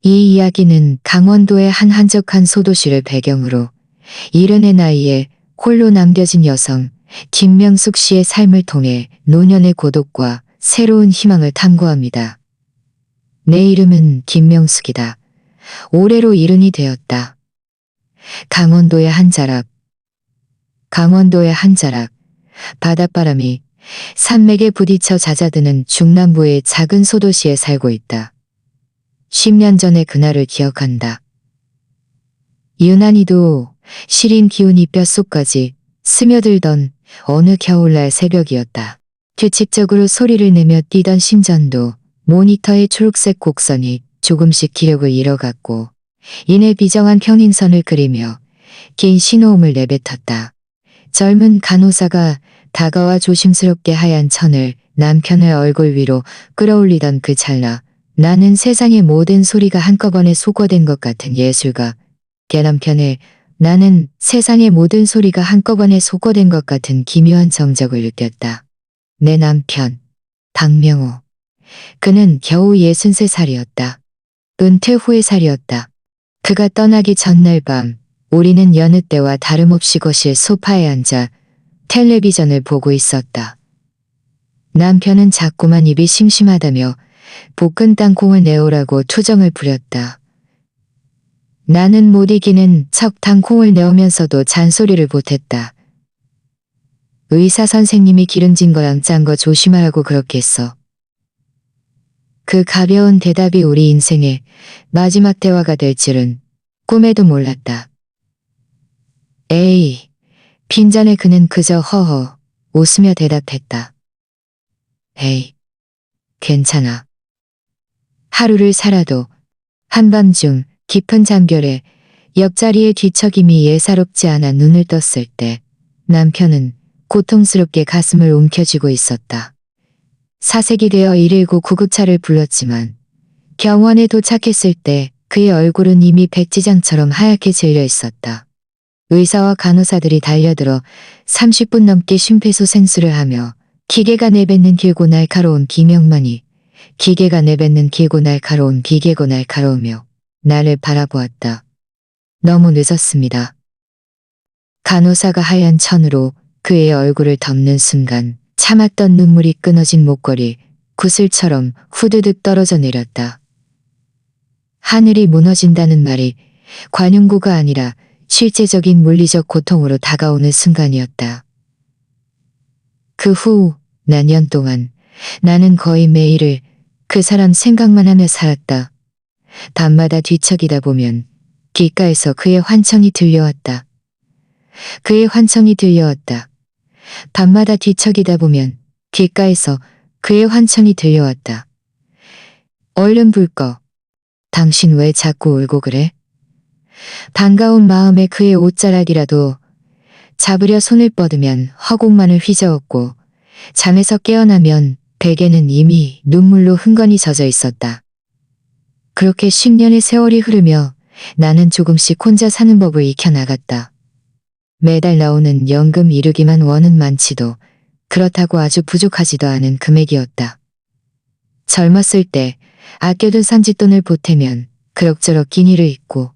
이 이야기는 강원도의 한 한적한 소도시를 배경으로 70의 나이에 홀로 남겨진 여성 김명숙 씨의 삶을 통해 노년의 고독과 새로운 희망을 탐구합니다. 내 이름은 김명숙이다. 올해로 70이 되었다. 강원도의 한 자락. 강원도의 한 자락. 바닷바람이 산맥에 부딪혀 잦아드는 중남부의 작은 소도시에 살고 있다. 10년 전의 그날을 기억한다. 유난히도 시린 기운이 뼛속까지 스며들던 어느 겨울날 새벽이었다. 규칙적으로 소리를 내며 뛰던 심전도 모니터의 초록색 곡선이 조금씩 기력을 잃어갔고 이내 비정한 평행선을 그리며 긴 신호음을 내뱉었다. 젊은 간호사가 다가와 조심스럽게 하얀 천을 남편의 얼굴 위로 끌어올리던 그 찰나 나는 세상의 모든 소리가 한꺼번에 소거된 것 같은 예술가. 걔 남편의 나는 세상의 모든 소리가 한꺼번에 소거된 것 같은 기묘한 정적을 느꼈다. 내 남편, 박명호. 그는 겨우 63살이었다. 은퇴 후의 살이었다. 그가 떠나기 전날 밤 우리는 여느 때와 다름없이 거실 소파에 앉아 텔레비전을 보고 있었다. 남편은 자꾸만 입이 심심하다며 볶은 땅콩을 내오라고 투정을 부렸다. 나는 못 이기는 척 땅콩을 내오면서도 잔소리를 보탰다. 의사 선생님이 기름진 거랑 짠 거 조심하라고 그렇게 했어. 그 가벼운 대답이 우리 인생의 마지막 대화가 될 줄은 꿈에도 몰랐다. 에이, 빈잔에 그는 그저 허허 웃으며 대답했다. 에이, 괜찮아. 하루를 살아도 한밤중 깊은 잠결에 옆자리의 뒤척임이 예사롭지 않아 눈을 떴을 때 남편은 고통스럽게 가슴을 움켜쥐고 있었다. 사색이 되어 119 구급차를 불렀지만 병원에 도착했을 때 그의 얼굴은 이미 백지장처럼 하얗게 질려 있었다. 의사와 간호사들이 달려들어 30분 넘게 심폐소생술을 하며 기계가 내뱉는 길고 날카로운 비명만이 기계가 내뱉는 길고 날카로운 기계고 날카로우며 나를 바라보았다. 너무 늦었습니다. 간호사가 하얀 천으로 그의 얼굴을 덮는 순간 참았던 눈물이 끊어진 목걸이 구슬처럼 후드득 떨어져 내렸다. 하늘이 무너진다는 말이 관용구가 아니라 실제적인 물리적 고통으로 다가오는 순간이었다. 그 후 몇 년 동안 나는 거의 매일을 그 사람 생각만 하며 살았다. 밤마다 뒤척이다 보면 귓가에서 그의 환청이 들려왔다. 그의 환청이 들려왔다. 밤마다 뒤척이다 보면 귓가에서 그의 환청이 들려왔다. 얼른 불 꺼. 당신 왜 자꾸 울고 그래? 반가운 마음에 그의 옷자락이라도 잡으려 손을 뻗으면 허공만을 휘저었고 잠에서 깨어나면 베개는 이미 눈물로 흥건히 젖어 있었다. 그렇게 10년의 세월이 흐르며 나는 조금씩 혼자 사는 법을 익혀나갔다. 매달 나오는 연금 이르기만 원은 많지도 그렇다고 아주 부족하지도 않은 금액이었다. 젊었을 때 아껴둔 산짓돈을 보태면 그럭저럭 기니를 잊고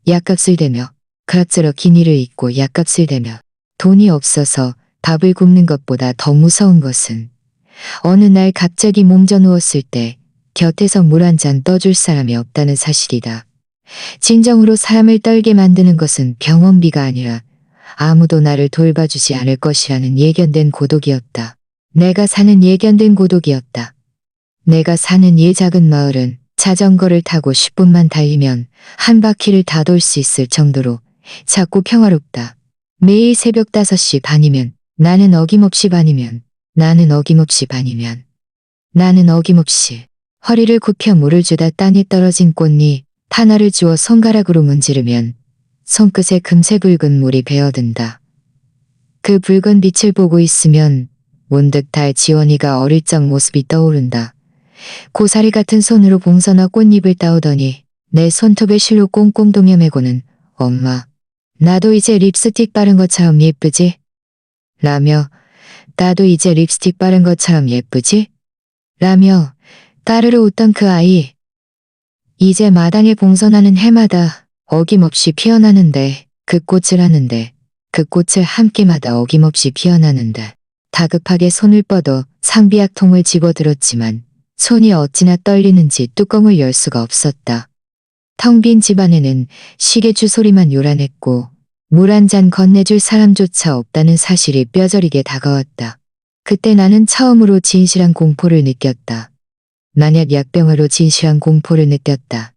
약값을 대며 그럭저럭 기니를 잊고 약값을 대며 돈이 없어서 밥을 굶는 것보다 더 무서운 것은 어느 날 갑자기 몸져 누웠을 때 곁에서 물 한 잔 떠줄 사람이 없다는 사실이다. 진정으로 사람을 떨게 만드는 것은 병원비가 아니라 아무도 나를 돌봐주지 않을 것이라는 예견된 고독이었다. 내가 사는 예견된 고독이었다. 내가 사는 이 작은 마을은 자전거를 타고 10분만 달리면 한 바퀴를 다 돌 수 있을 정도로 작고 평화롭다. 매일 새벽 5시 반이면 나는 어김없이 허리를 굽혀 물을 주다 땅에 떨어진 꽃잎 하나를 주워 손가락으로 문지르면 손끝에 금세 붉은 물이 배어든다. 그 붉은 빛을 보고 있으면 문득 달 지원이가 어릴 적 모습이 떠오른다. 고사리 같은 손으로 봉선화 꽃잎을 따오더니 내 손톱에 실로 꽁꽁 동여매고는 엄마, 나도 이제 립스틱 바른 것처럼 예쁘지? 라며 나도 이제 립스틱 바른 것처럼 예쁘지? 라며 따르르 웃던 그 아이. 이제 마당에 봉선하는 해마다 어김없이 피어나는데 그 꽃을 하는데 그 꽃을 한 끼마다 어김없이 피어나는데 다급하게 손을 뻗어 상비약통을 집어들었지만 손이 어찌나 떨리는지 뚜껑을 열 수가 없었다. 텅 빈 집안에는 시계추 소리만 요란했고 물 한 잔 건네줄 사람조차 없다는 사실이 뼈저리게 다가왔다. 그때 나는 처음으로 진실한 공포를 느꼈다. 만약 약병으로 진실한 공포를 느꼈다.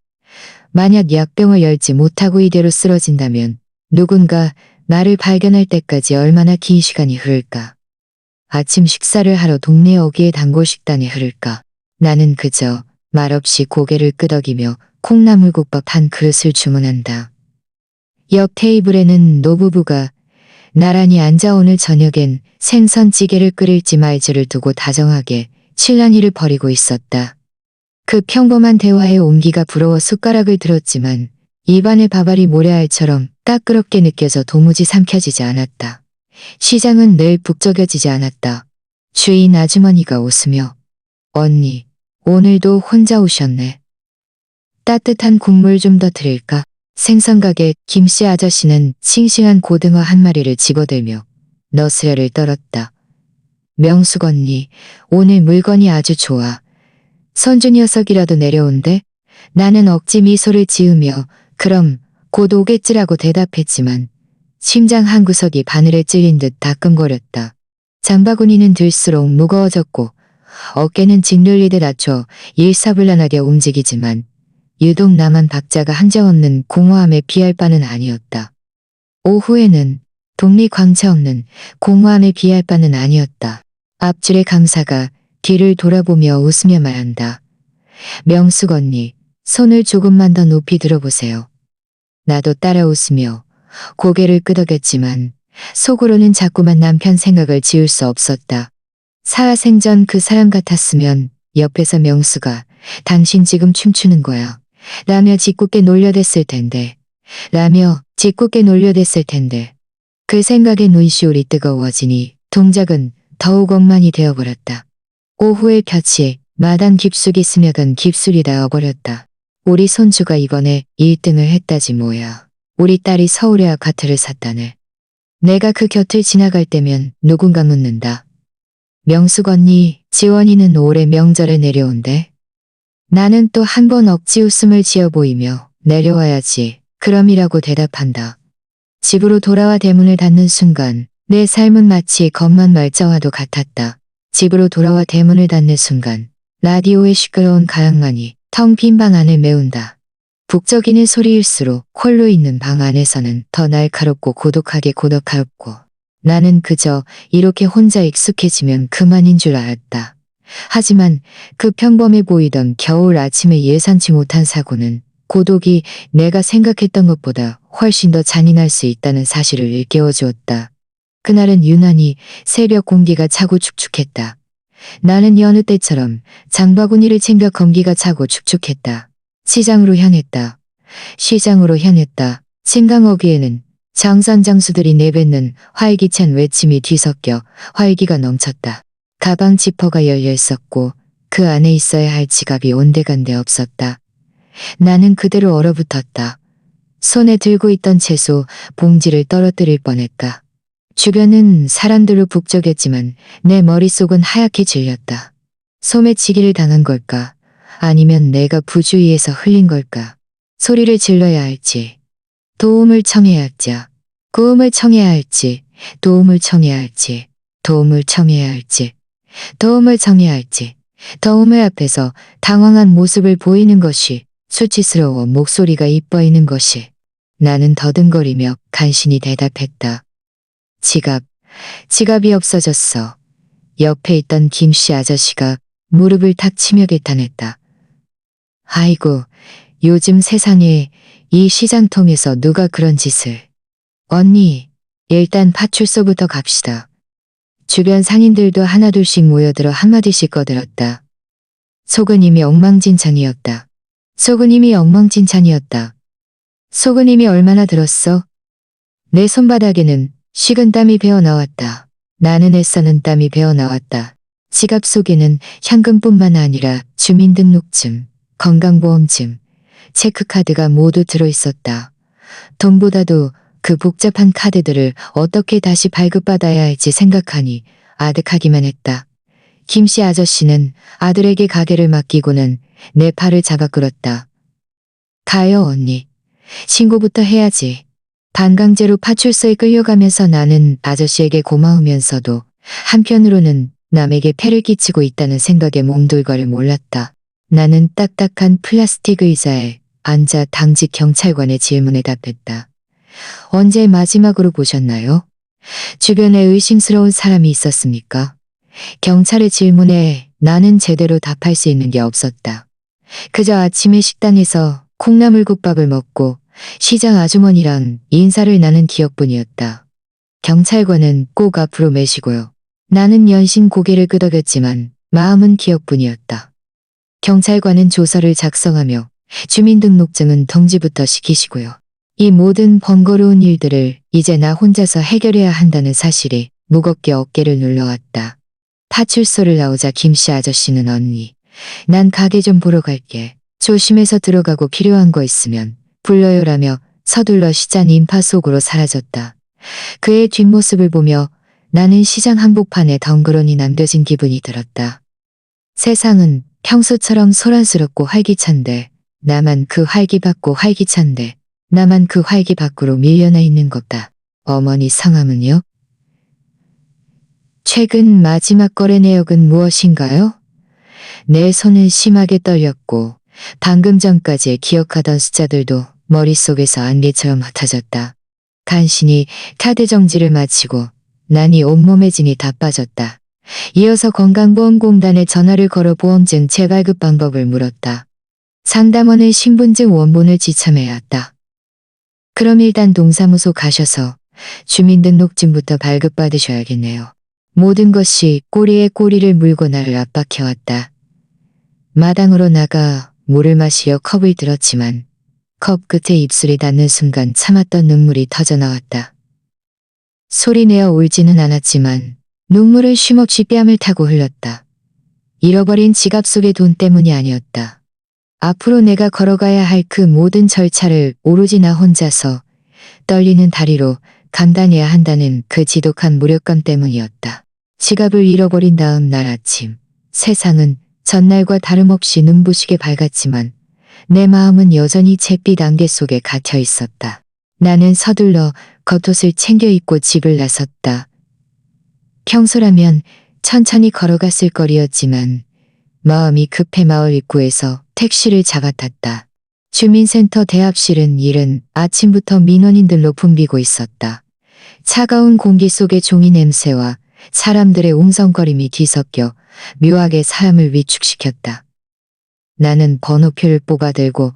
만약 약병을 열지 못하고 이대로 쓰러진다면 누군가 나를 발견할 때까지 얼마나 긴 시간이 흐를까. 아침 식사를 하러 동네 어귀의 단골 식당에 흐를까. 나는 그저 말없이 고개를 끄덕이며 콩나물국밥 한 그릇을 주문한다. 옆 테이블에는 노부부가 나란히 앉아 오늘 저녁엔 생선찌개를 끓일지 말지를 두고 다정하게 칠란이를 벌이고 있었다. 그 평범한 대화에 온기가 부러워 숟가락을 들었지만 입안의 밥알이 모래알처럼 따끄럽게 느껴져 도무지 삼켜지지 않았다. 시장은 늘 북적여지지 않았다. 주인 아주머니가 웃으며 언니, 오늘도 혼자 오셨네. 따뜻한 국물 좀 더 드릴까? 생선가게 김씨 아저씨는 싱싱한 고등어 한 마리를 집어들며 너스레를 떨었다. 명숙 언니, 오늘 물건이 아주 좋아. 선주 녀석이라도 내려온대? 나는 억지 미소를 지으며 그럼 곧 오겠지라고 대답했지만 심장 한 구석이 바늘에 찔린 듯 다끔거렸다. 장바구니는 들수록 무거워졌고 어깨는 짓눌리듯 낮춰 일사불란하게 움직이지만 유독 나만 박자가 한정없는 공허함에 비할 바는 아니었다. 오후에는 독립광채 없는 공허함에 비할 바는 아니었다. 앞줄의 강사가 뒤를 돌아보며 웃으며 말한다. 명숙 언니, 손을 조금만 더 높이 들어보세요. 나도 따라 웃으며 고개를 끄덕였지만 속으로는 자꾸만 남편 생각을 지울 수 없었다. 살아생전 그 사람 같았으면 옆에서 명수가 당신 지금 춤추는 거야. 라며 짓궂게 놀려댔을 텐데. 그 생각에 눈시울이 뜨거워지니 동작은 더욱 엉망이 되어버렸다. 오후의 볕이 마당 깊숙이 스며든 깊숙이 닿아버렸다. 우리 손주가 이번에 1등을 했다지 뭐야. 우리 딸이 서울에 아파트를 샀다네. 내가 그 곁을 지나갈 때면 누군가 묻는다. 명숙 언니, 지원이는 올해 명절에 내려온대. 나는 또 한 번 억지 웃음을 지어 보이며 내려와야지. 그럼이라고 대답한다. 집으로 돌아와 대문을 닫는 순간 내 삶은 마치 겉만 말자와도 같았다. 집으로 돌아와 대문을 닫는 순간 라디오의 시끄러운 가락만이 텅 빈 방 안을 메운다. 북적이는 소리일수록 홀로 있는 방 안에서는 더 날카롭고 고독하고 나는 그저 이렇게 혼자 익숙해지면 그만인 줄 알았다. 하지만 그 평범해 보이던 겨울 아침의 예상치 못한 사고는 고독이 내가 생각했던 것보다 훨씬 더 잔인할 수 있다는 사실을 일깨워주었다. 그날은 유난히 새벽 공기가 차고 축축했다. 나는 여느 때처럼 장바구니를 챙겨 검기가 차고 축축했다. 시장으로 향했다. 생강어귀에는 장산장수들이 내뱉는 활기찬 외침이 뒤섞여 활기가 넘쳤다. 가방 지퍼가 열려 있었고 그 안에 있어야 할 지갑이 온데간데 없었다. 나는 그대로 얼어붙었다. 손에 들고 있던 채소 봉지를 떨어뜨릴 뻔했다. 주변은 사람들로 북적였지만 내 머릿속은 하얗게 질렸다. 소매치기를 당한 걸까? 아니면 내가 부주의해서 흘린 걸까? 소리를 질러야 할지, 도움을 청해야 할지, 도움을 앞에서 당황한 모습을 보이는 것이 수치스러워 목소리가 입버이는 것이. 나는 더듬거리며 간신히 대답했다. 지갑이 없어졌어. 옆에 있던 김씨 아저씨가 무릎을 탁 치며 개탄했다. 아이고, 요즘 세상에 이 시장통에서 누가 그런 짓을. 언니, 일단 파출소부터 갑시다. 주변 상인들도 하나둘씩 모여들어 한마디씩 꺼들었다. 속은 이미 엉망진창이었다. 속은 이미 얼마나 들었어? 내 손바닥에는 식은 땀이 배어나왔다. 나는 애써는 땀이 배어나왔다. 지갑 속에는 현금뿐만 아니라 주민등록증, 건강보험증, 체크카드가 모두 들어있었다. 돈보다도 그 복잡한 카드들을 어떻게 다시 발급받아야 할지 생각하니 아득하기만 했다. 김씨 아저씨는 아들에게 가게를 맡기고는 내 팔을 잡아 끌었다. 가요, 언니. 신고부터 해야지. 반강제로 파출소에 끌려가면서 나는 아저씨에게 고마우면서도 한편으로는 남에게 폐를 끼치고 있다는 생각에 몸둘 몰랐다. 나는 딱딱한 플라스틱 의자에 앉아 당직 경찰관의 질문에 답했다. 언제 마지막으로 보셨나요? 주변에 의심스러운 사람이 있었습니까? 경찰의 질문에 나는 제대로 답할 수 있는 게 없었다. 그저 아침에 식당에서 콩나물국밥을 먹고 시장 아주머니랑 인사를 나눈 기억뿐이었다. 경찰관은 꼭 앞으로 매시고요. 나는 연신 고개를 끄덕였지만 마음은 기억뿐이었다. 경찰관은 조서를 작성하며 주민등록증은 동지부터 시키시고요. 이 모든 번거로운 일들을 이제 나 혼자서 해결해야 한다는 사실이 무겁게 어깨를 눌러왔다. 파출소를 나오자 김씨 아저씨는 언니, 난 가게 좀 보러 갈게. 조심해서 들어가고 필요한 거 있으면 불러요라며 서둘러 시장 인파 속으로 사라졌다. 그의 뒷모습을 보며 나는 시장 한복판에 덩그러니 남겨진 기분이 들었다. 세상은 평소처럼 소란스럽고 활기찬데 나만 그 활기 밖으로 밀려나 있는 것다. 어머니 성함은요? 최근 마지막 거래 내역은 무엇인가요? 내 손은 심하게 떨렸고 방금 전까지 기억하던 숫자들도 머릿속에서 안개처럼 흩어졌다. 간신히 카드 정지를 마치고 난이 온몸에 진이 다 빠졌다. 이어서 건강보험공단에 전화를 걸어 보험증 재발급 방법을 물었다. 상담원은 신분증 원본을 지참해야 했다. 그럼 일단 동사무소 가셔서 주민등록증부터 발급받으셔야겠네요. 모든 것이 꼬리에 꼬리를 물고 나를 압박해왔다. 마당으로 나가 물을 마시려 컵을 들었지만 컵 끝에 입술이 닿는 순간 참았던 눈물이 터져나왔다. 소리내어 울지는 않았지만 눈물을 쉼없이 뺨을 타고 흘렸다. 잃어버린 지갑 속의 돈 때문이 아니었다. 앞으로 내가 걸어가야 할 그 모든 절차를 오로지 나 혼자서 떨리는 다리로 감당해야 한다는 그 지독한 무력감 때문이었다. 지갑을 잃어버린 다음 날 아침, 세상은 전날과 다름없이 눈부시게 밝았지만 내 마음은 여전히 잿빛 안개 속에 갇혀 있었다. 나는 서둘러 겉옷을 챙겨 입고 집을 나섰다. 평소라면 천천히 걸어갔을 거리였지만 마음이 급해 마을 입구에서 택시를 잡아탔다. 주민센터 대합실은 이른 아침부터 민원인들로 붐비고 있었다. 차가운 공기 속에 종이 냄새와 사람들의 웅성거림이 뒤섞여 묘하게 사람을 위축시켰다. 나는 번호표를 뽑아들고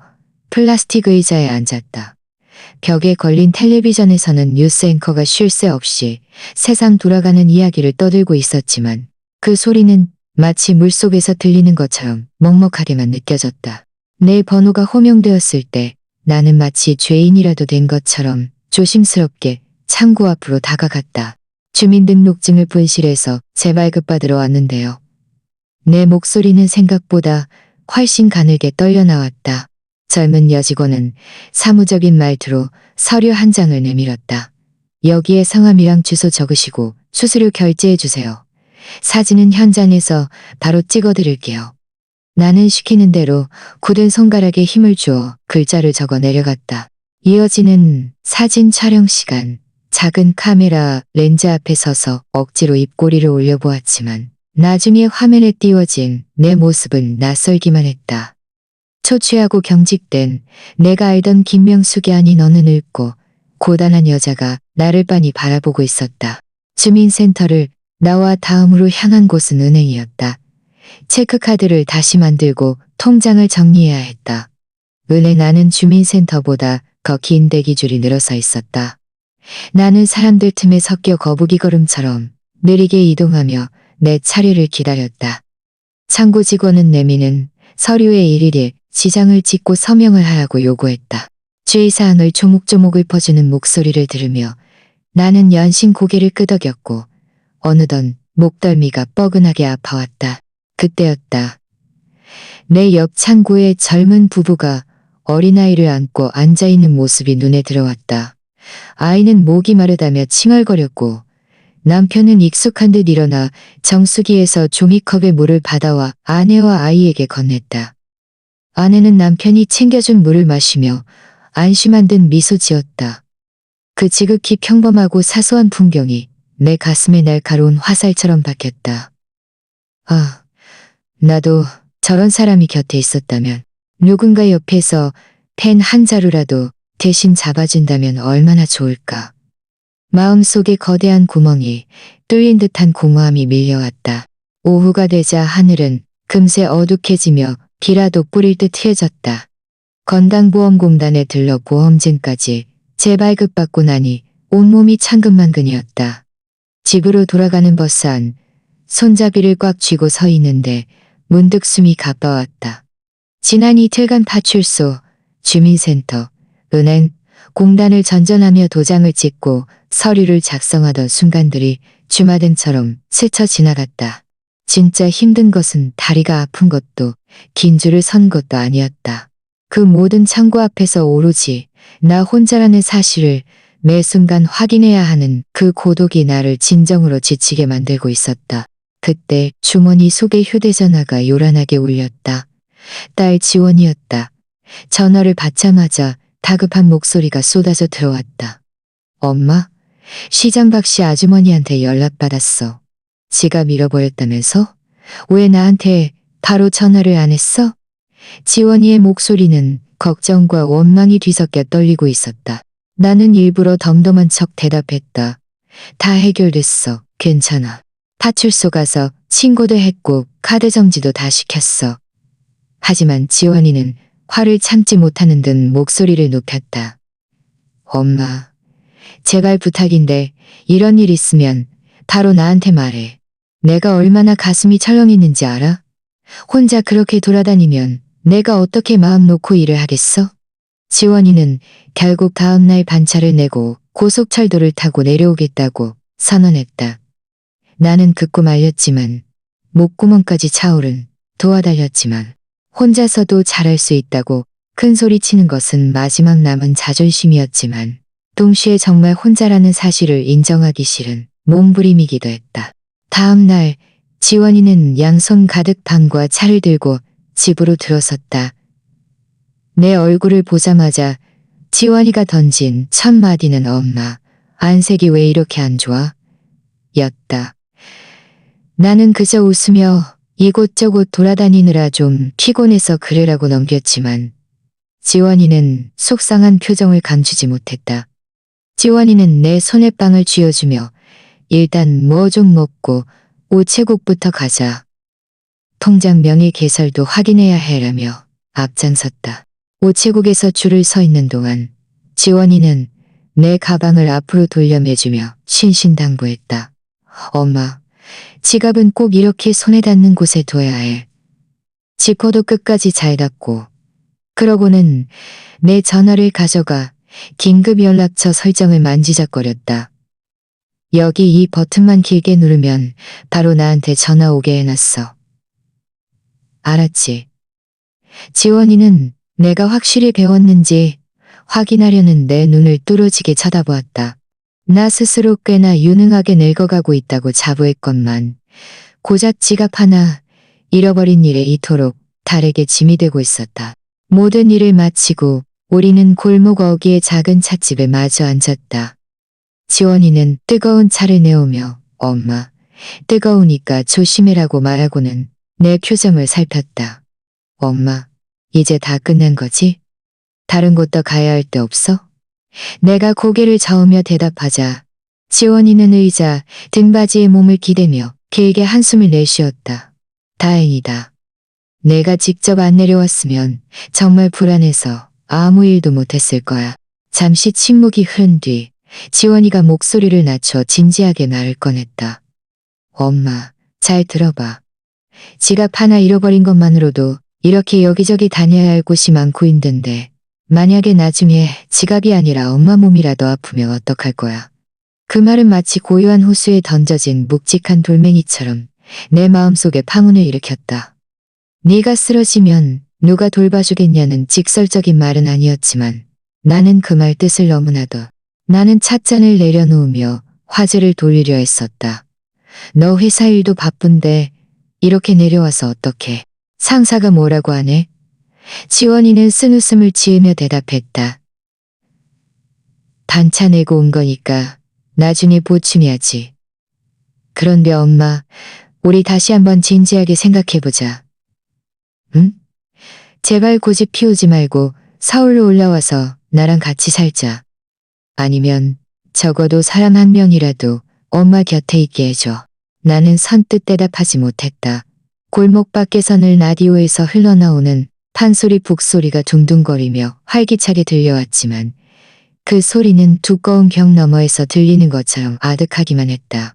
플라스틱 의자에 앉았다. 벽에 걸린 텔레비전에서는 뉴스 앵커가 쉴 새 없이 세상 돌아가는 이야기를 떠들고 있었지만 그 소리는 마치 물속에서 들리는 것처럼 먹먹하게만 느껴졌다. 내 번호가 호명되었을 때 나는 마치 죄인이라도 된 것처럼 조심스럽게 창구 앞으로 다가갔다. 주민등록증을 분실해서 재발급받으러 왔는데요. 내 목소리는 생각보다 훨씬 가늘게 떨려 나왔다. 젊은 여직원은 사무적인 말투로 서류 한 장을 내밀었다. 여기에 성함이랑 주소 적으시고 수수료 결제해 주세요. 사진은 현장에서 바로 찍어드릴게요. 나는 시키는 대로 굳은 손가락에 힘을 주어 글자를 적어 내려갔다. 이어지는 사진 촬영 시간. 작은 카메라 렌즈 앞에 서서 억지로 입꼬리를 올려보았지만 나중에 화면에 띄워진 내 모습은 낯설기만 했다. 초췌하고 경직된 내가 알던 김명숙이 아닌 어느 늙고 고단한 여자가 나를 빤히 바라보고 있었다. 주민센터를 나와 다음으로 향한 곳은 은행이었다. 체크카드를 다시 만들고 통장을 정리해야 했다. 은행 안은 주민센터보다 더 긴 대기줄이 늘어서 있었다. 나는 사람들 틈에 섞여 거북이 걸음처럼 느리게 이동하며 내 차례를 기다렸다. 창구 직원은 내미는 서류에 일일이 지장을 찍고 서명을 하라고 요구했다. 주의사항을 조목조목 읊어주는 목소리를 들으며 나는 연신 고개를 끄덕였고 어느덧 목덜미가 뻐근하게 아파왔다. 그때였다. 내 옆 창구의 젊은 부부가 어린아이를 안고 앉아있는 모습이 눈에 들어왔다. 아이는 목이 마르다며 칭얼거렸고 남편은 익숙한 듯 일어나 정수기에서 종이컵에 물을 받아와 아내와 아이에게 건넸다. 아내는 남편이 챙겨준 물을 마시며 안심한 듯 미소 지었다. 그 지극히 평범하고 사소한 풍경이 내 가슴에 날카로운 화살처럼 박혔다. 아, 나도 저런 사람이 곁에 있었다면, 누군가 옆에서 펜 한 자루라도 대신 잡아준다면 얼마나 좋을까. 마음속에 거대한 구멍이 뚫린 듯한 공허함이 밀려왔다. 오후가 되자 하늘은 금세 어둑해지며 비라도 뿌릴 듯 흐려졌다. 건강보험공단에 들러 보험증까지 재발급받고 나니 온몸이 천근만근이었다. 집으로 돌아가는 버스 안, 손잡이를 꽉 쥐고 서 있는데 문득 숨이 가빠왔다. 지난 이틀간 파출소, 주민센터, 은행, 공단을 전전하며 도장을 찍고 서류를 작성하던 순간들이 주마등처럼 스쳐 지나갔다. 진짜 힘든 것은 다리가 아픈 것도 긴 줄을 선 것도 아니었다. 그 모든 창고 앞에서 오로지 나 혼자라는 사실을 매 순간 확인해야 하는 그 고독이 나를 진정으로 지치게 만들고 있었다. 그때 주머니 속의 휴대전화가 요란하게 울렸다. 딸 지원이었다. 전화를 받자마자 다급한 목소리가 쏟아져 들어왔다. 엄마, 시장 박씨 아주머니한테 연락받았어. 지갑 잃어버렸다면서? 왜 나한테 바로 전화를 안 했어? 지원이의 목소리는 걱정과 원망이 뒤섞여 떨리고 있었다. 나는 일부러 덤덤한 척 대답했다. 다 해결됐어. 괜찮아. 파출소 가서 신고도 했고 카드 정지도 다 시켰어. 하지만 지원이는 화를 참지 못하는 듯 목소리를 높였다. 엄마, 제발 부탁인데 이런 일 있으면 바로 나한테 말해. 내가 얼마나 가슴이 철렁했는지 알아? 혼자 그렇게 돌아다니면 내가 어떻게 마음 놓고 일을 하겠어? 지원이는 결국 다음날 반차를 내고 고속철도를 타고 내려오겠다고 선언했다. 나는 듣고 말렸지만 목구멍까지 차오른 도와달렸지만 혼자서도 잘할 수 있다고 큰 소리 치는 것은 마지막 남은 자존심이었지만 동시에 정말 혼자라는 사실을 인정하기 싫은 몸부림이기도 했다. 다음 날 지원이는 양손 가득 방과 차를 들고 집으로 들어섰다. 내 얼굴을 보자마자 지원이가 던진 첫 마디는 엄마, 안색이 왜 이렇게 안 좋아? 였다. 나는 그저 웃으며 이곳저곳 돌아다니느라 좀 피곤해서 그래라고 넘겼지만 지원이는 속상한 표정을 감추지 못했다. 지원이는 내 손에 빵을 쥐어주며 일단 뭐 좀 먹고 우체국부터 가자. 통장 명의 개설도 확인해야 해라며 앞장섰다. 우체국에서 줄을 서 있는 동안 지원이는 내 가방을 앞으로 돌려 매주며 신신당부했다. 엄마, 지갑은 꼭 이렇게 손에 닿는 곳에 둬야 해. 지퍼도 끝까지 잘 닫고. 그러고는 내 전화를 가져가 긴급 연락처 설정을 만지작거렸다. 여기 이 버튼만 길게 누르면 바로 나한테 전화 오게 해놨어. 알았지? 지원이는 내가 확실히 배웠는지 확인하려는 내 눈을 뚫어지게 쳐다보았다. 나 스스로 꽤나 유능하게 늙어가고 있다고 자부했건만 고작 지갑 하나 잃어버린 일에 이토록 달에게 짐이 되고 있었다. 모든 일을 마치고 우리는 골목 어귀의 작은 찻집에 마주 앉았다. 지원이는 뜨거운 차를 내오며 엄마, 뜨거우니까 조심해라고 말하고는 내 표정을 살폈다. 엄마, 이제 다 끝난 거지? 다른 곳 더 가야 할 데 없어? 내가 고개를 저으며 대답하자 지원이는 의자, 등받이에 몸을 기대며 길게 한숨을 내쉬었다. 다행이다. 내가 직접 안 내려왔으면 정말 불안해서 아무 일도 못했을 거야. 잠시 침묵이 흐른 뒤 지원이가 목소리를 낮춰 진지하게 말을 꺼냈다. 엄마, 잘 들어봐. 지갑 하나 잃어버린 것만으로도 이렇게 여기저기 다녀야 할 곳이 많고 힘든데 만약에 나중에 지갑이 아니라 엄마 몸이라도 아프면 어떡할 거야. 그 말은 마치 고요한 호수에 던져진 묵직한 돌멩이처럼 내 마음속에 파문을 일으켰다. 네가 쓰러지면 누가 돌봐주겠냐는 직설적인 말은 아니었지만 나는 그 말 뜻을 너무나도. 나는 찻잔을 내려놓으며 화제를 돌리려 했었다. 너 회사 일도 바쁜데 이렇게 내려와서 어떡해. 상사가 뭐라고 하네? 지원이는 쓴웃음을 지으며 대답했다. 반차 내고 온 거니까 나중에 보충해야지. 그런데 엄마, 우리 다시 한번 진지하게 생각해보자. 응? 제발 고집 피우지 말고 서울로 올라와서 나랑 같이 살자. 아니면 적어도 사람 한 명이라도 엄마 곁에 있게 해줘. 나는 선뜻 대답하지 못했다. 골목 밖에서 늘 라디오에서 흘러나오는 판소리 북소리가 둥둥거리며 활기차게 들려왔지만 그 소리는 두꺼운 벽 너머에서 들리는 것처럼 아득하기만 했다.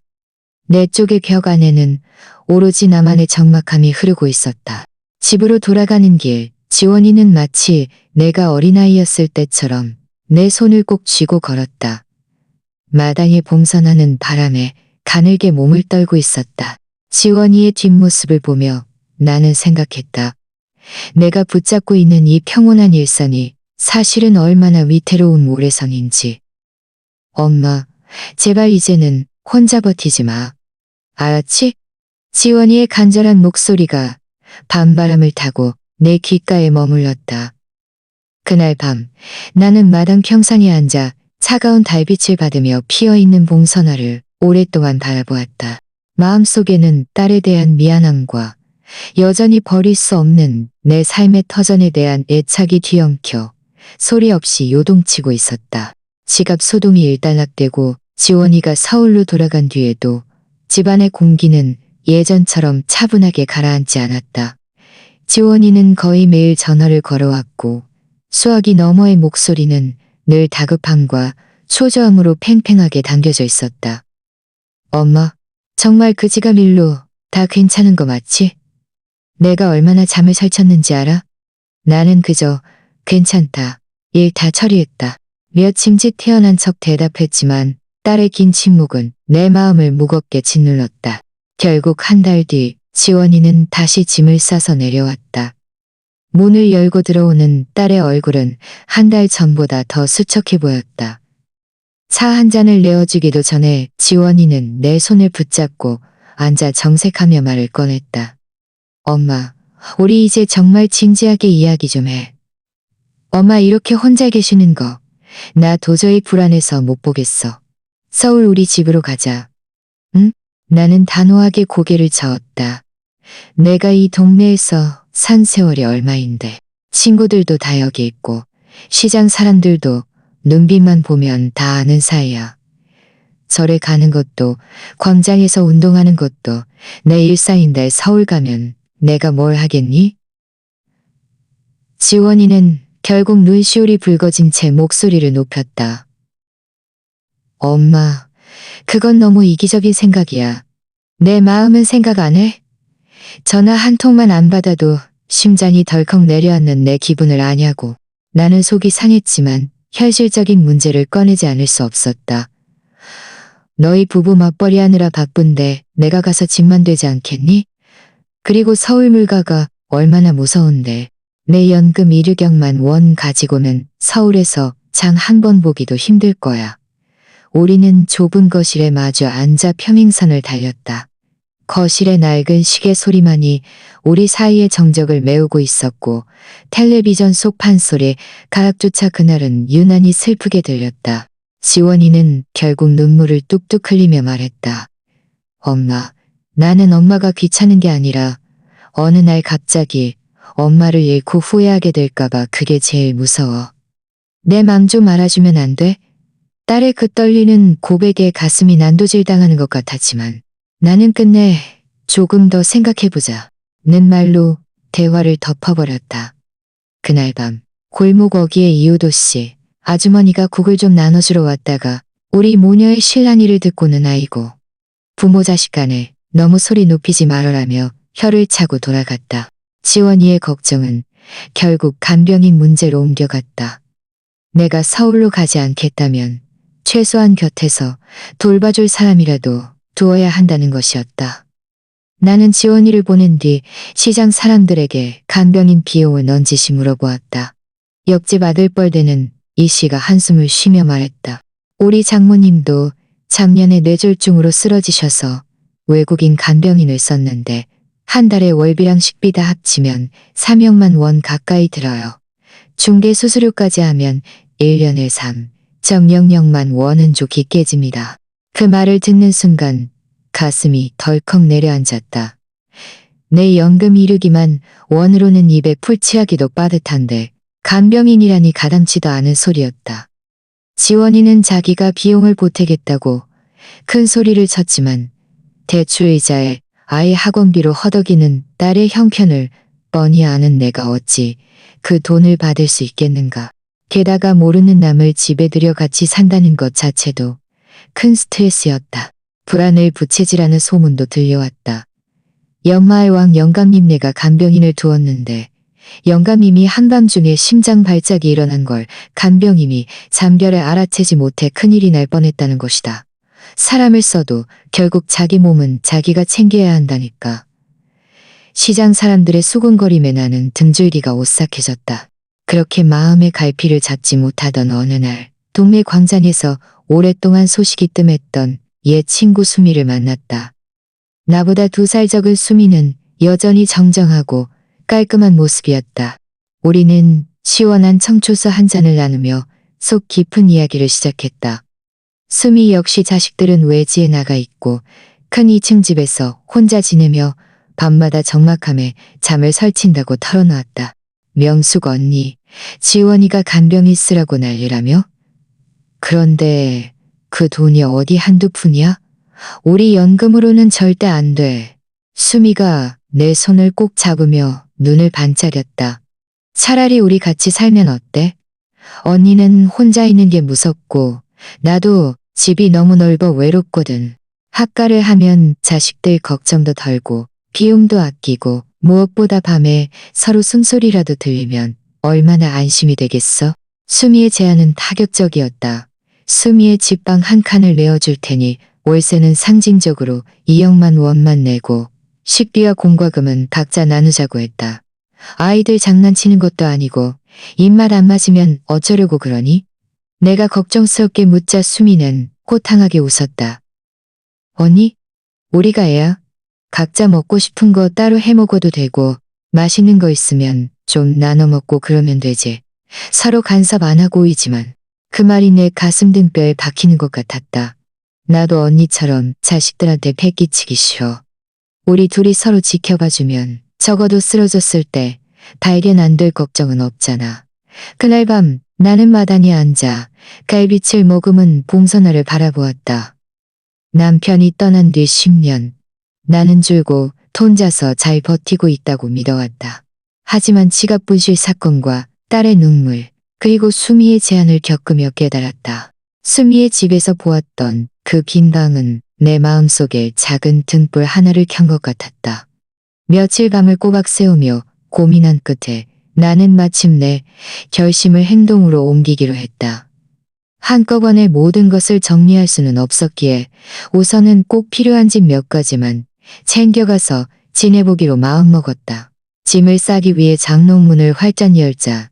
내 쪽의 벽 안에는 오로지 나만의 적막함이 흐르고 있었다. 집으로 돌아가는 길, 지원이는 마치 내가 어린아이였을 때처럼 내 손을 꼭 쥐고 걸었다. 마당에 봉선하는 바람에 가늘게 몸을 떨고 있었다. 지원이의 뒷모습을 보며 나는 생각했다. 내가 붙잡고 있는 이 평온한 일선이 사실은 얼마나 위태로운 모래선인지. 엄마, 제발 이제는 혼자 버티지 마. 알았지? 지원이의 간절한 목소리가 밤바람을 타고 내 귓가에 머물렀다. 그날 밤 나는 마당 평상에 앉아 차가운 달빛을 받으며 피어있는 봉선화를 오랫동안 바라보았다. 마음속에는 딸에 대한 미안함과 여전히 버릴 수 없는 내 삶의 터전에 대한 애착이 뒤엉켜 소리 없이 요동치고 있었다. 지갑 소동이 일단락되고 지원이가 서울로 돌아간 뒤에도 집안의 공기는 예전처럼 차분하게 가라앉지 않았다. 지원이는 거의 매일 전화를 걸어왔고 수화기 너머의 목소리는 늘 다급함과 초조함으로 팽팽하게 담겨져 있었다. 엄마, 정말 그 지갑 일로 다 괜찮은 거 맞지? 내가 얼마나 잠을 설쳤는지 알아? 나는 그저 괜찮다. 일 다 처리했다. 며침째 태어난 척 대답했지만 딸의 긴 침묵은 내 마음을 무겁게 짓눌렀다. 결국 한 달 뒤 지원이는 다시 짐을 싸서 내려왔다. 문을 열고 들어오는 딸의 얼굴은 한 달 전보다 더 수척해 보였다. 차 한 잔을 내어주기도 전에 지원이는 내 손을 붙잡고 앉아 정색하며 말을 꺼냈다. 엄마, 우리 이제 정말 진지하게 이야기 좀 해. 엄마 이렇게 혼자 계시는 거 나 도저히 불안해서 못 보겠어. 서울 우리 집으로 가자. 응? 나는 단호하게 고개를 저었다. 내가 이 동네에서 산 세월이 얼마인데 친구들도 다 여기 있고 시장 사람들도 눈빛만 보면 다 아는 사이야. 절에 가는 것도 광장에서 운동하는 것도 내 일상인데 서울 가면 내가 뭘 하겠니? 지원이는 결국 눈시울이 붉어진 채 목소리를 높였다. 엄마, 그건 너무 이기적인 생각이야. 내 마음은 생각 안 해? 전화 한 통만 안 받아도 심장이 덜컥 내려앉는 내 기분을 아냐고. 나는 속이 상했지만 현실적인 문제를 꺼내지 않을 수 없었다. 너희 부부 맞벌이 하느라 바쁜데 내가 가서 집만 되지 않겠니? 그리고 서울 물가가 얼마나 무서운데 내 연금 일유경만 원 가지고는 서울에서 장 한 번 보기도 힘들 거야. 우리는 좁은 거실에 마주 앉아 평행선을 달렸다. 거실의 낡은 시계 소리만이 우리 사이의 정적을 메우고 있었고 텔레비전 속 판소리 가락조차 그날은 유난히 슬프게 들렸다. 지원이는 결국 눈물을 뚝뚝 흘리며 말했다. 엄마, 나는 엄마가 귀찮은 게 아니라 어느 날 갑자기 엄마를 잃고 후회하게 될까봐 그게 제일 무서워. 내 맘 좀 알아주면 안 돼? 딸의 그 떨리는 고백에 가슴이 난도질당하는 것 같았지만 나는 끝내 조금 더 생각해보자 는 말로 대화를 덮어버렸다. 그날 밤 골목 어귀의 이호도 씨 아주머니가 국을 좀 나눠주러 왔다가 우리 모녀의 실랑이를 듣고는 아이고 부모 자식 간에 너무 소리 높이지 말아라며 혀를 차고 돌아갔다. 지원이의 걱정은 결국 간병인 문제로 옮겨갔다. 내가 서울로 가지 않겠다면 최소한 곁에서 돌봐줄 사람이라도 두어야 한다는 것이었다. 나는 지원이를 보낸 뒤 시장 사람들에게 간병인 비용을 넌지시 물어보았다. 옆집 아들뻘대는 이 씨가 한숨을 쉬며 말했다. 우리 장모님도 작년에 뇌졸중으로 쓰러지셔서 외국인 간병인을 썼는데 한 달에 월비랑 식비 다 합치면 3억만 원 가까이 들어요. 중개 수수료까지 하면 1년에 3.00만 원은 좋게 깨집니다. 그 말을 듣는 순간 가슴이 덜컥 내려앉았다. 내 연금 이르기만 원으로는 입에 풀 치하기도 빠듯한데 간병인이라니 가당치도 않은 소리였다. 지원이는 자기가 비용을 보태겠다고 큰 소리를 쳤지만 대출이자에 아이 학원비로 허덕이는 딸의 형편을 뻔히 아는 내가 어찌 그 돈을 받을 수 있겠는가. 게다가 모르는 남을 집에 들여 같이 산다는 것 자체도 큰 스트레스였다. 불안을 부채질하는 소문도 들려왔다. 연마의 왕 영감님네가 간병인을 두었는데 영감님이 한밤중에 심장 발작이 일어난 걸 간병인이 잠결에 알아채지 못해 큰일이 날 뻔했다는 것이다. 사람을 써도 결국 자기 몸은 자기가 챙겨야 한다니까. 시장 사람들의 수군거림에 나는 등줄기가 오싹해졌다. 그렇게 마음의 갈피를 잡지 못하던 어느 날 동네 광장에서 오랫동안 소식이 뜸했던 옛 친구 수미를 만났다. 나보다 2살 적은 수미는 여전히 정정하고 깔끔한 모습이었다. 우리는 시원한 청초수 한 잔을 나누며 속 깊은 이야기를 시작했다. 수미 역시 자식들은 외지에 나가 있고 큰 2층 집에서 혼자 지내며 밤마다 적막함에 잠을 설친다고 털어놓았다. 명숙 언니, 지원이가 간병인 쓰라고 난리라며? 그런데 그 돈이 어디 한두 푼이야? 우리 연금으로는 절대 안 돼. 수미가 내 손을 꼭 잡으며 눈을 반짝였다. 차라리 우리 같이 살면 어때? 언니는 혼자 있는 게 무섭고 나도 집이 너무 넓어 외롭거든. 학가를 하면 자식들 걱정도 덜고 비용도 아끼고 무엇보다 밤에 서로 숨소리라도 들리면 얼마나 안심이 되겠어? 수미의 제안은 파격적이었다. 수미의 집방 한 칸을 내어줄 테니 월세는 상징적으로 2억만 원만 내고 식비와 공과금은 각자 나누자고 했다. 아이들 장난치는 것도 아니고 입맛 안 맞으면 어쩌려고 그러니? 내가 걱정스럽게 묻자 수미는 호탕하게 웃었다. 언니? 우리가 애야? 각자 먹고 싶은 거 따로 해 먹어도 되고 맛있는 거 있으면 좀 나눠 먹고 그러면 되지. 서로 간섭 안 하고 오이지만 그 말이 내 가슴 등뼈에 박히는 것 같았다. 나도 언니처럼 자식들한테 패 끼치기 싫어. 우리 둘이 서로 지켜봐주면 적어도 쓰러졌을 때 발견 안 될 걱정은 없잖아. 그날 밤 나는 마당에 앉아 갈빛을 머금은 봉선화를 바라보았다. 남편이 떠난 뒤 10년 나는 줄곧 혼자서 잘 버티고 있다고 믿어왔다. 하지만 지갑 분실 사건과 딸의 눈물 그리고 수미의 제안을 겪으며 깨달았다. 수미의 집에서 보았던 그 빈 방은 내 마음속에 작은 등불 하나를 켠 것 같았다. 며칠 밤을 꼬박 세우며 고민한 끝에 나는 마침내 결심을 행동으로 옮기기로 했다. 한꺼번에 모든 것을 정리할 수는 없었기에 우선은 꼭 필요한 집 몇 가지만 챙겨가서 지내보기로 마음먹었다. 짐을 싸기 위해 장롱문을 활짝 열자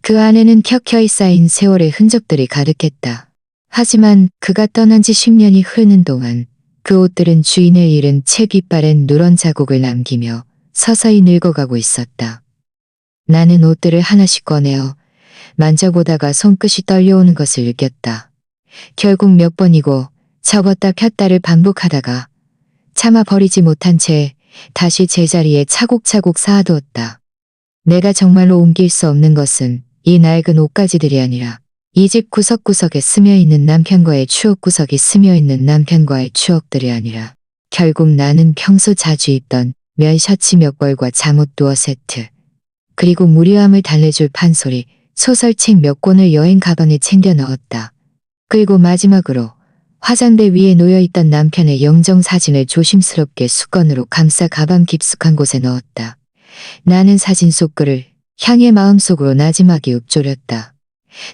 그 안에는 켜켜이 쌓인 세월의 흔적들이 가득했다. 하지만 그가 떠난 지 10년이 흐르는 동안 그 옷들은 주인을 잃은 채 깃발엔 누런 자국을 남기며 서서히 늙어가고 있었다. 나는 옷들을 하나씩 꺼내어 만져보다가 손끝이 떨려오는 것을 느꼈다. 결국 몇 번이고 접었다 폈다를 반복하다가 차마 버리지 못한 채 다시 제자리에 차곡차곡 쌓아두었다. 내가 정말로 옮길 수 없는 것은 이 낡은 옷가지들이 아니라 이 집 구석구석에 스며있는 남편과의 추억구석이 스며있는 남편과의 추억들이 아니라 결국 나는 평소 자주 입던 면 셔츠 몇 벌과 잠옷 두어 세트 그리고 무료함을 달래줄 판소리 소설책 몇 권을 여행 가방에 챙겨 넣었다. 그리고 마지막으로 화장대 위에 놓여있던 남편의 영정사진을 조심스럽게 수건으로 감싸 가방 깊숙한 곳에 넣었다. 나는 사진 속 글을 향해 마음속으로 나지막이 읊조렸다.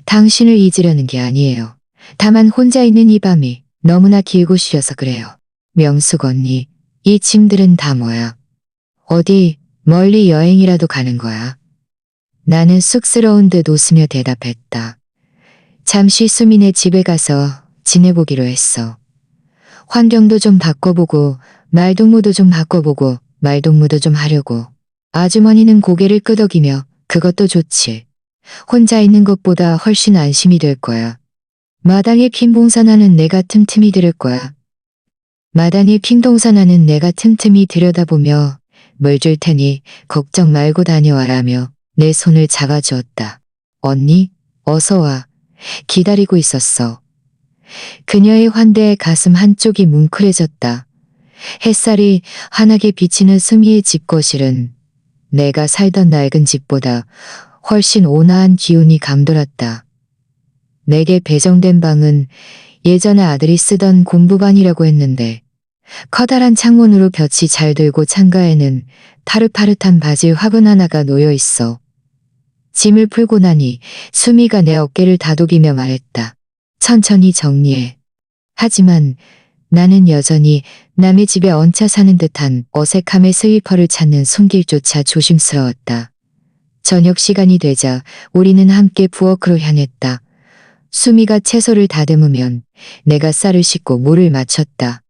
당신을 잊으려는 게 아니에요. 다만 혼자 있는 이 밤이 너무나 길고 싫어서 그래요. 명숙 언니, 이 짐들은 다 뭐야? 어디 멀리 여행이라도 가는 거야? 나는 쑥스러운 듯 웃으며 대답했다. 잠시 수민의 집에 가서 지내보기로 했어. 환경도 좀 바꿔보고 말동무도 좀 바꿔보고 말동무도 좀 하려고. 아주머니는 고개를 끄덕이며 그것도 좋지. 혼자 있는 것보다 훨씬 안심이 될 거야. 마당에 핀 봉사나는 내가 틈틈이 들을 거야. 마당에 핀 동사나는 내가 틈틈이 들여다보며 물 줄 테니 걱정 말고 다녀와라며 내 손을 잡아주었다. 언니, 어서 와. 기다리고 있었어. 그녀의 환대에 가슴 한쪽이 뭉클해졌다. 햇살이 환하게 비치는 수미의 집 거실은 내가 살던 낡은 집보다 훨씬 온화한 기운이 감돌았다. 내게 배정된 방은 예전에 아들이 쓰던 공부반이라고 했는데 커다란 창문으로 볕이 잘 들고 창가에는 파릇파릇한 바질 화분 하나가 놓여 있어. 짐을 풀고 나니 수미가 내 어깨를 다독이며 말했다. 천천히 정리해. 하지만 나는 여전히 남의 집에 얹혀 사는 듯한 어색함의 슬리퍼를 찾는 손길조차 조심스러웠다. 저녁 시간이 되자 우리는 함께 부엌으로 향했다. 수미가 채소를 다듬으면 내가 쌀을 씻고 물을 맞췄다.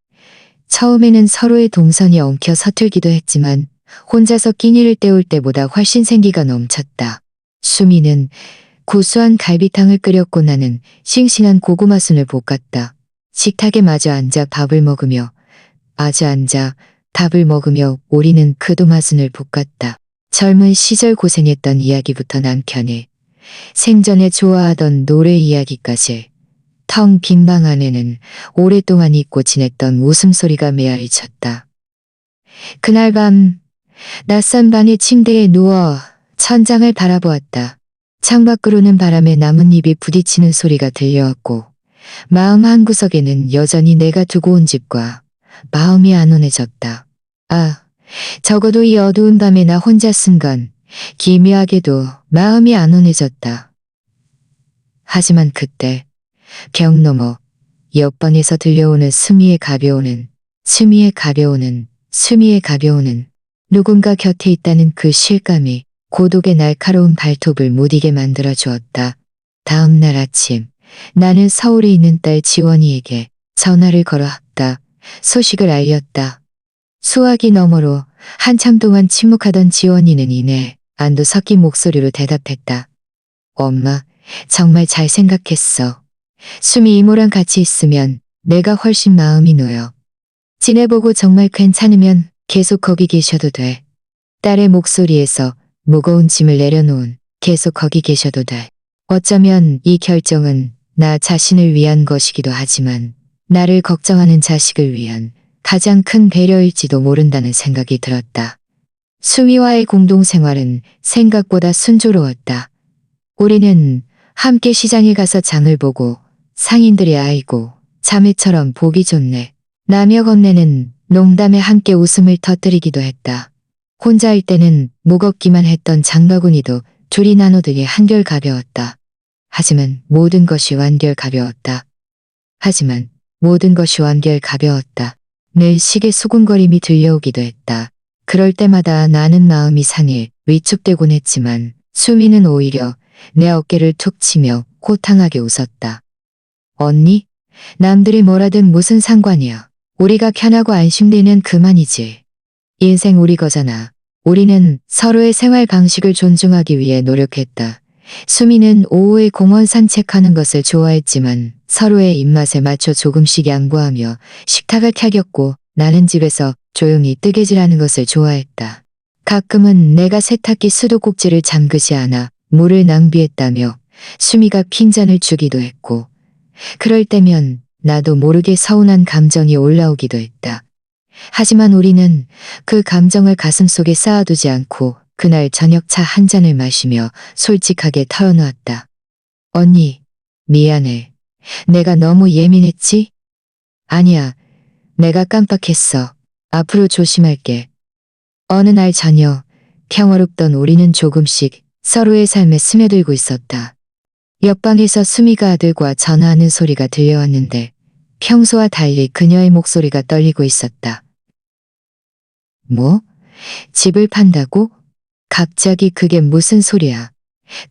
처음에는 서로의 동선이 엉켜 서툴기도 했지만 혼자서 끼니를 때울 때보다 훨씬 생기가 넘쳤다. 수미는 고소한 갈비탕을 끓였고 나는 싱싱한 고구마순을 볶았다. 식탁에 마주 앉아 밥을 먹으며 우리는 그 도마순을 볶았다. 젊은 시절 고생했던 이야기부터 남편의 생전에 좋아하던 노래 이야기까지 텅 빈 방 안에는 오랫동안 잊고 지냈던 웃음소리가 메아리 쳤다. 그날 밤 낯선 방의 침대에 누워 천장을 바라보았다. 창밖으로는 바람에 나뭇잎이 부딪히는 소리가 들려왔고 마음 한구석에는 여전히 내가 두고 온 집과 마음이 안온해졌다. 아, 적어도 이 어두운 밤에 나 혼자 쓴 건 기묘하게도 마음이 안온해졌다. 하지만 그때 벽 너머 옆방에서 들려오는 스미의 가벼우는 누군가 곁에 있다는 그 실감이 고독의 날카로운 발톱을 무디게 만들어 주었다. 다음 날 아침 나는 서울에 있는 딸 지원이에게 전화를 걸어 소식을 알렸다. 수화기 너머로 한참 동안 침묵하던 지원이는 이내 안도 섞인 목소리로 대답했다. 엄마, 정말 잘 생각했어. 수미 이모랑 같이 있으면 내가 훨씬 마음이 놓여. 지내보고 정말 괜찮으면 계속 거기 계셔도 돼. 딸의 목소리에서 무거운 짐을 내려놓은 계속 거기 계셔도 돼. 어쩌면 이 결정은 나 자신을 위한 것이기도 하지만 나를 걱정하는 자식을 위한 가장 큰 배려일지도 모른다는 생각이 들었다. 수미와의 공동생활은 생각보다 순조로웠다. 우리는 함께 시장에 가서 장을 보고 상인들의 아이고 자매처럼 보기 좋네 라며 건네는 농담에 함께 웃음을 터뜨리기도 했다. 혼자일 때는 무겁기만 했던 장바구니도 둘이 나눠들기 한결 가벼웠다. 하지만 모든 것이 완결 가벼웠다. 늘 시계 수군거림이 들려오기도 했다. 그럴 때마다 나는 마음이 상해 위축되곤 했지만 수미는 오히려 내 어깨를 툭 치며 호탕하게 웃었다. 언니? 남들이 뭐라든 무슨 상관이야. 우리가 편하고 안심되면 그만이지. 인생 우리 거잖아. 우리는 서로의 생활 방식을 존중하기 위해 노력했다. 수미는 오후에 공원 산책하는 것을 좋아했지만 서로의 입맛에 맞춰 조금씩 양보하며 식탁을 켜겼고 나는 집에서 조용히 뜨개질하는 것을 좋아했다. 가끔은 내가 세탁기 수도꼭지를 잠그지 않아 물을 낭비했다며 수미가 핀잔을 주기도 했고 그럴 때면 나도 모르게 서운한 감정이 올라오기도 했다. 하지만 우리는 그 감정을 가슴속에 쌓아두지 않고 그날 저녁 차 한 잔을 마시며 솔직하게 털어놓았다. 언니, 미안해. 내가 너무 예민했지? 아니야, 내가 깜빡했어. 앞으로 조심할게. 어느 날 저녁, 평화롭던 우리는 조금씩 서로의 삶에 스며들고 있었다. 옆방에서 수미가 아들과 전화하는 소리가 들려왔는데 평소와 달리 그녀의 목소리가 떨리고 있었다. 뭐? 집을 판다고? 갑자기 그게 무슨 소리야?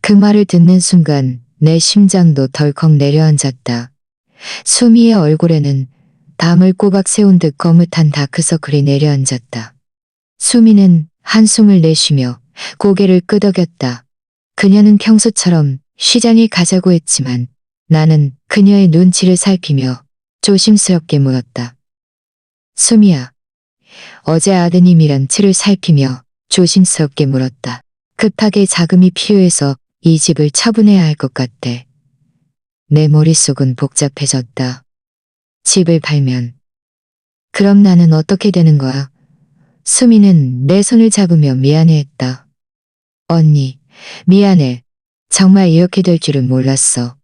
그 말을 듣는 순간 내 심장도 덜컥 내려앉았다. 수미의 얼굴에는 담을 꼬박 세운 듯 거뭇한 다크서클이 내려앉았다. 수미는 한숨을 내쉬며 고개를 끄덕였다. 그녀는 평소처럼 시장에 가자고 했지만 나는 그녀의 눈치를 살피며 조심스럽게 물었다. 수미야, 어제 아드님이란 치를 살피며 조심스럽게 물었다. 급하게 자금이 필요해서 이 집을 처분해야 할 것 같대. 내 머릿속은 복잡해졌다. 집을 팔면 그럼 나는 어떻게 되는 거야? 수미는 내 손을 잡으며 미안해했다. 언니, 미안해. 정말 이렇게 될 줄은 몰랐어.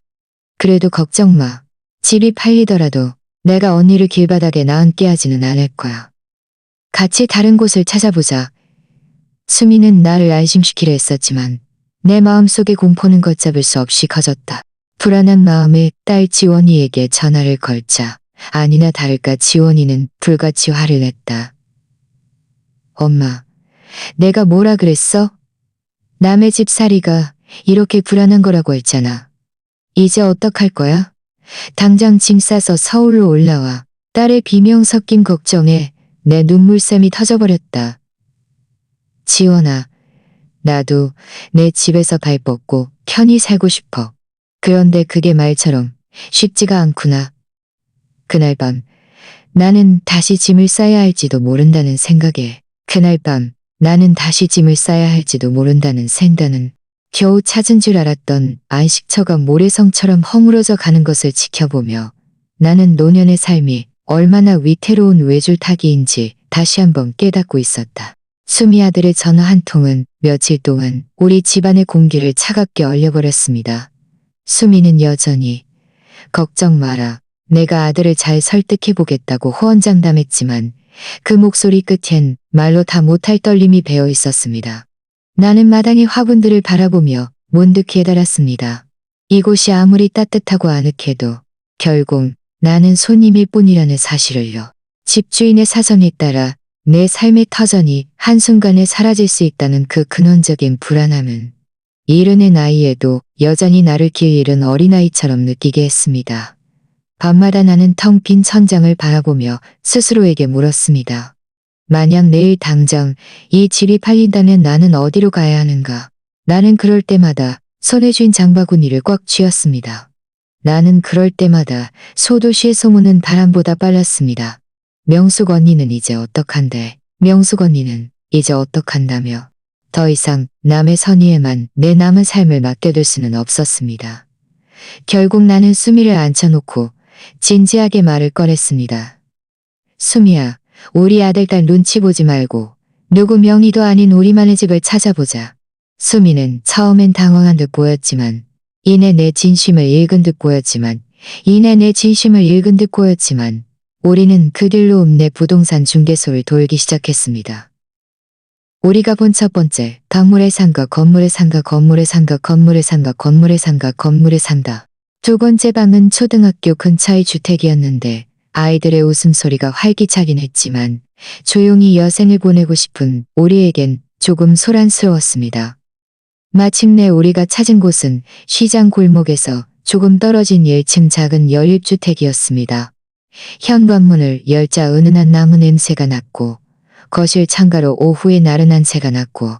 그래도 걱정 마. 집이 팔리더라도 내가 언니를 길바닥에 나앉게 하지는 않을 거야. 같이 다른 곳을 찾아보자. 수미는 나를 안심시키려 했었지만 내 마음속의 공포는 걷잡을 수 없이 커졌다. 불안한 마음에 딸 지원이에게 전화를 걸자 아니나 다를까 지원이는 불같이 화를 냈다. 엄마, 내가 뭐라 그랬어? 남의 집 살이가 이렇게 불안한 거라고 했잖아. 이제 어떡할 거야? 당장 짐 싸서 서울로 올라와. 딸의 비명 섞인 걱정에 내 눈물샘이 터져버렸다. 지원아, 나도 내 집에서 발 뻗고 편히 살고 싶어. 그런데 그게 말처럼 쉽지가 않구나. 그날 밤 나는 다시 짐을 싸야 할지도 모른다는 생각에 그날 밤 나는 다시 짐을 싸야 할지도 모른다는 생각은 겨우 찾은 줄 알았던 안식처가 모래성처럼 허물어져 가는 것을 지켜보며 나는 노년의 삶이 얼마나 위태로운 외줄타기인지 다시 한번 깨닫고 있었다. 수미 아들의 전화 한 통은 며칠 동안 우리 집안의 공기를 차갑게 얼려버렸습니다. 수미는 여전히 걱정 마라. 내가 아들을 잘 설득해보겠다고 호언장담했지만 그 목소리 끝엔 말로 다 못할 떨림이 배어 있었습니다. 나는 마당의 화분들을 바라보며 문득 깨달았습니다. 이곳이 아무리 따뜻하고 아늑해도 결국 나는 손님일 뿐이라는 사실을요. 집주인의 사정에 따라 내 삶의 터전이 한순간에 사라질 수 있다는 그 근원적인 불안함은 이른의 나이에도 여전히 나를 길 잃은 어린아이처럼 느끼게 했습니다. 밤마다 나는 텅 빈 천장을 바라보며 스스로에게 물었습니다. 만약 내일 당장 이 집이 팔린다면 나는 어디로 가야 하는가? 나는 그럴 때마다 손에 쥔 장바구니를 꽉 쥐었습니다. 나는 그럴 때마다 소도시의 소문은 바람보다 빨랐습니다. 명숙 언니는 이제 어떡한데? 명숙 언니는 이제 어떡한다며? 더 이상 남의 선의에만 내 남은 삶을 맡겨둘 수는 없었습니다. 결국 나는 수미를 앉혀놓고 진지하게 말을 꺼냈습니다. 수미야, 우리 아들딸 눈치 보지 말고 누구 명의도 아닌 우리만의 집을 찾아보자. 수미는 처음엔 당황한 듯 보였지만 이내 내 진심을 읽은 듯 보였지만 우리는 그 길로 읍내 부동산 중개소를 돌기 시작했습니다. 우리가 본 첫 번째 건물에 산다. 두 번째 방은 초등학교 근처의 주택이었는데 아이들의 웃음소리가 활기차긴 했지만 조용히 여생을 보내고 싶은 우리에겐 조금 소란스러웠습니다. 마침내 우리가 찾은 곳은 시장 골목에서 조금 떨어진 1층 작은 연립주택이었습니다. 현관문을 열자 은은한 나무 냄새가 났고 거실 창가로 오후에 나른한 새가 났고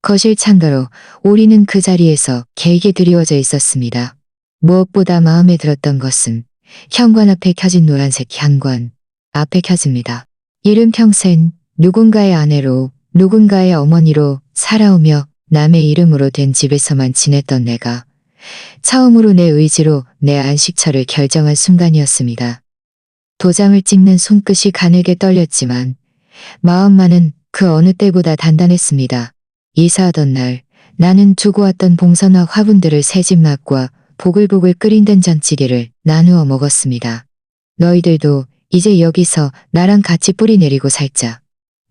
거실 창가로 우리는 그 자리에서 길게 드리워져 있었습니다. 무엇보다 마음에 들었던 것은 현관 앞에 켜진 노란색 현관 앞에 켜집니다. 이른평생 누군가의 아내로 누군가의 어머니로 살아오며 남의 이름으로 된 집에서만 지냈던 내가 처음으로 내 의지로 내 안식처를 결정한 순간이었습니다. 도장을 찍는 손끝이 가늘게 떨렸지만 마음만은 그 어느 때보다 단단했습니다. 이사하던 날 나는 두고 왔던 봉선화 화분들을 새집 맛과 보글보글 끓인 된장찌개를 나누어 먹었습니다. 너희들도 이제 여기서 나랑 같이 뿌리 내리고 살자.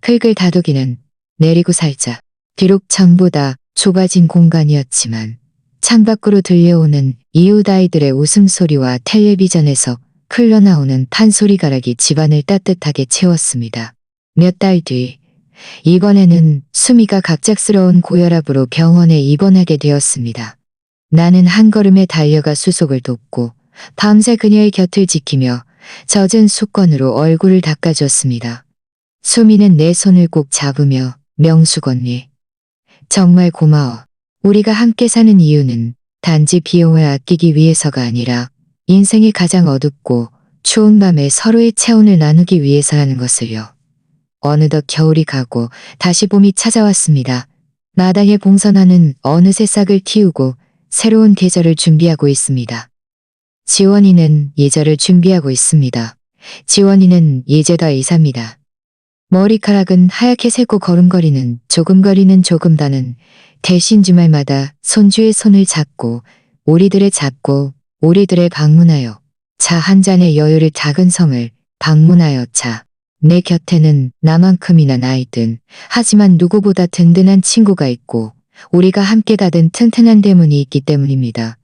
흙을 다독이는 내리고 살자. 비록 전보다 좁아진 공간이었지만 창밖으로 들려오는 이웃 아이들의 웃음소리와 텔레비전에서 흘러나오는 판소리가락이 집안을 따뜻하게 채웠습니다. 몇 달 뒤, 이번에는 수미가 갑작스러운 고혈압으로 병원에 입원하게 되었습니다. 나는 한 걸음에 달려가 수속을 돕고 밤새 그녀의 곁을 지키며 젖은 수건으로 얼굴을 닦아줬습니다. 수미는 내 손을 꼭 잡으며 명숙 언니, 정말 고마워. 우리가 함께 사는 이유는 단지 비용을 아끼기 위해서가 아니라 인생이 가장 어둡고 추운 밤에 서로의 체온을 나누기 위해서라는 것을요. 어느덧 겨울이 가고 다시 봄이 찾아왔습니다. 마당에 봉선화는 어느새 싹을 틔우고 새로운 계절을 준비하고 있습니다. 지원이는 예절을 준비하고 있습니다. 지원이는 이제 다 이사입니다. 머리카락은 하얗게 새고 걸음걸이는 조금다는 대신 주말마다 손주의 손을 잡고 우리들의 방문하여 차 한 잔의 여유를 작은 성을 방문하여 차. 내 곁에는 나만큼이나 나이든 하지만 누구보다 든든한 친구가 있고 우리가 함께 닫은 튼튼한 대문이 있기 때문입니다.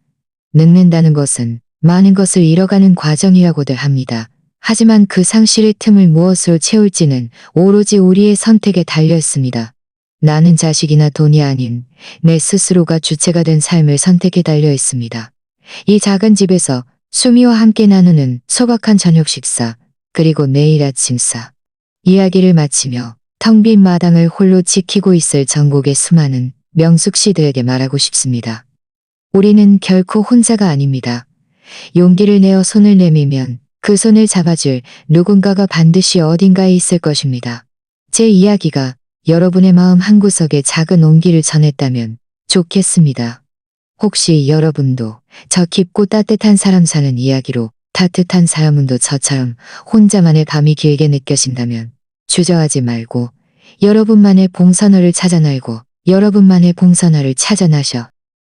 늙는다는 것은 많은 것을 잃어가는 과정이라고들 합니다. 하지만 그 상실의 틈을 무엇으로 채울지는 오로지 우리의 선택에 달려 있습니다. 나는 자식이나 돈이 아닌 내 스스로가 주체가 된 삶을 선택에 달려 있습니다. 이 작은 집에서 수미와 함께 나누는 소박한 저녁 식사, 그리고 내일 아침사. 이야기를 마치며 텅 빈 마당을 홀로 지키고 있을 전국의 수많은 명숙 씨들에게 말하고 싶습니다. 우리는 결코 혼자가 아닙니다. 용기를 내어 손을 내밀면 그 손을 잡아줄 누군가가 반드시 어딘가에 있을 것입니다. 제 이야기가 여러분의 마음 한구석에 작은 온기를 전했다면 좋겠습니다. 혹시 여러분도 저 깊고 따뜻한 사람 사는 이야기로 따뜻한 사람도 저처럼 혼자만의 밤이 길게 느껴진다면 주저하지 말고 여러분만의 봉선화를 찾아내고 여러분만의 봉선화를 찾아나셔